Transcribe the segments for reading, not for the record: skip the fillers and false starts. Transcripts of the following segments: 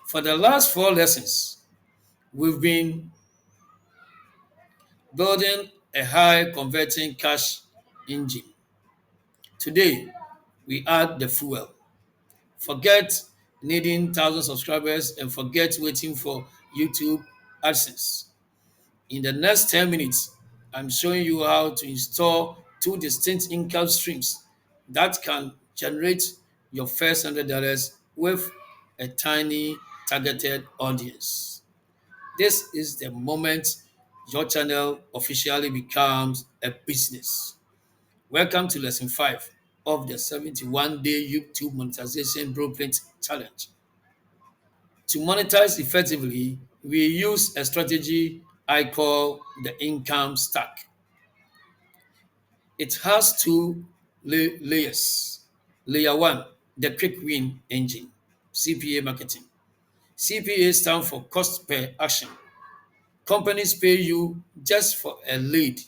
For the last four lessons, we've been building a high converting cash engine. Today, we add the fuel. Forget needing 1,000 subscribers and forget waiting for YouTube AdSense. In the next 10 minutes, I'm showing you how to install two distinct income streams that can generate your first $100 with a tiny targeted audience. This is the moment your channel officially becomes a business. Welcome to lesson 5 of the 71-day YouTube monetization blueprint challenge. To monetize effectively, we use a strategy I call the income stack. It has two layers. Layer 1, the quick win engine, CPA marketing. CPA stands for cost per action. Companies pay you just for a lead,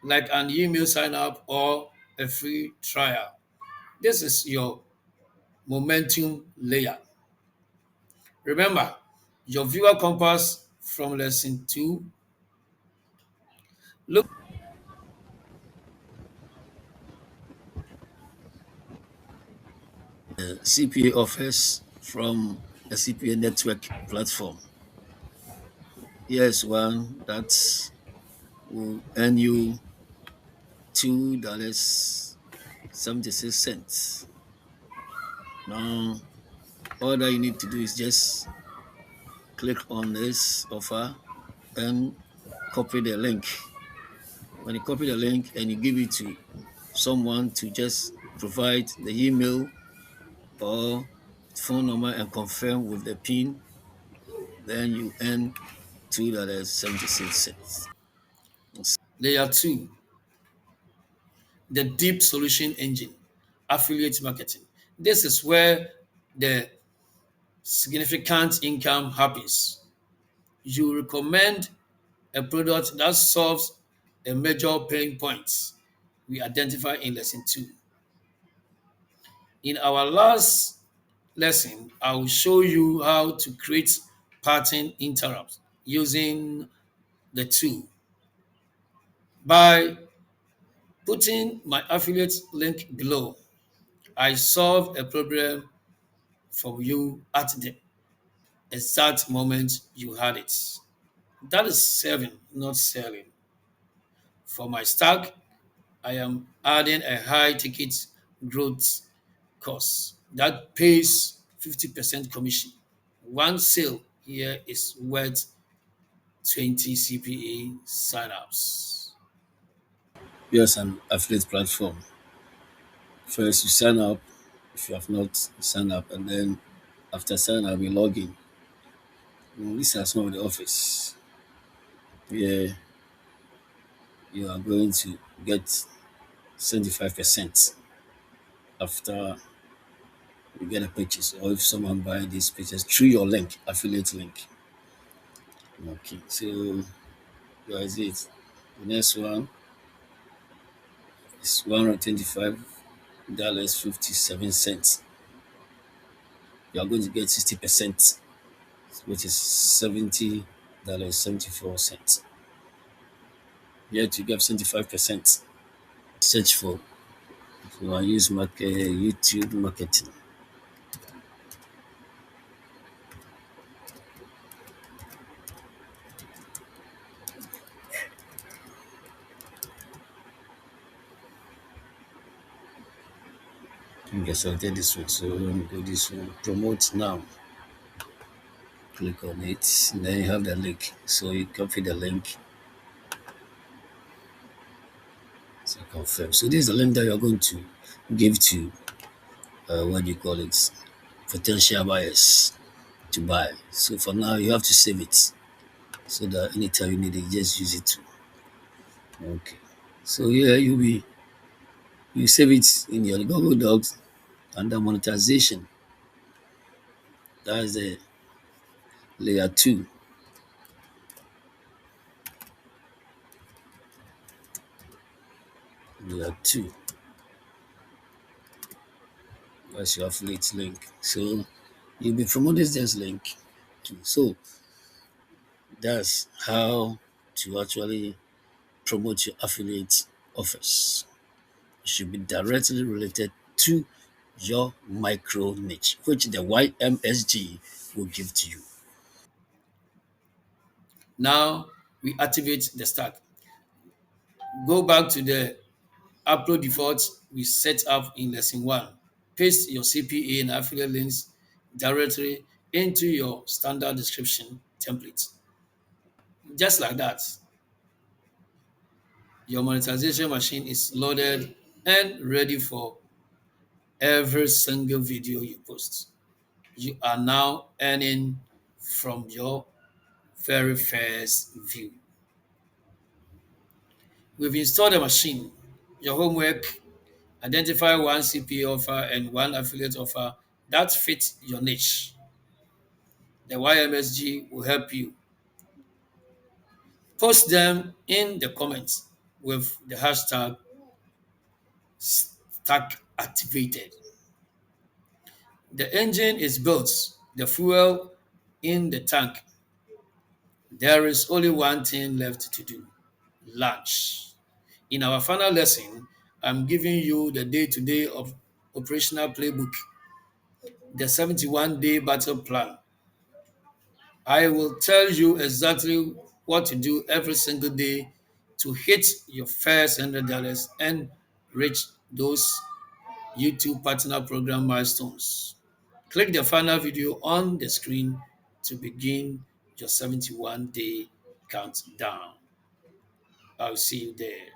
like an email sign up or a free trial. This is your momentum layer. Remember, your viewer compass from lesson 2. Look CPA offers from a CPA network platform. Here's one that will earn you $2.76. Now, all that you need to do is just click on this offer and copy the link. When you copy the link and you give it to someone to just provide the email or phone number and confirm with the PIN, then you earn $2.76. Layer 2, the deep solution engine, affiliate marketing. This is where the significant income happens. You recommend a product that solves a major pain point we identify in lesson 2. In our last lesson, I will show you how to create pattern interrupts using the tool. By putting my affiliate link below, I solve a problem for you at the exact moment you had it. That is serving, not selling. For my stack, I am adding a high ticket growth course that pays 50% commission. One sale here is worth 20 CPA signups. Here's an affiliate platform. First, you sign up if you have not signed up, and then after sign up, you log in. This is some of the office where you are going to get 75% after you get a purchase, or if someone buy this purchase through your link, affiliate link. Okay, so that is it. The next one is $125.57. You are going to get 60%, which is $70.74. Here to get 75%. Search for if you want to use YouTube marketing. Okay, so I did this one. So let me go this one. Promote now. Click on it. And then you have the link. So you copy the link. So confirm. So this is the link that you're going to give to what do you call it? Potential buyers to buy. So for now you have to save it so that anytime you need it, just use it. Okay. So here you save it in your Google Docs under monetization. That's the layer 2. Layer 2. That's your affiliate link. So You'll be promoting this link. So that's how to actually promote your affiliate offers. It should be directly related to your micro niche, which the YMSG will give to you. Now we activate the stack. Go back to the upload default we set up in lesson 1. Paste your CPA and affiliate links directly into your standard description template. Just like that, your monetization machine is loaded and ready for every single video you post. You are now earning from your very first view. We've installed a machine. Your homework: identify one CPA offer and one affiliate offer that fits your niche. The YMSG will help you. Post them in the comments with the hashtag stack activated. The engine is built, the fuel in the tank. There is only one thing left to do: launch. In our final lesson, I'm giving you the day-to-day of operational playbook, the 71-day battle plan. I will tell you exactly what to do every single day to hit your first $100 and reach those YouTube Partner Program milestones. Click the final video on the screen to begin your 71-day countdown. I'll see you there.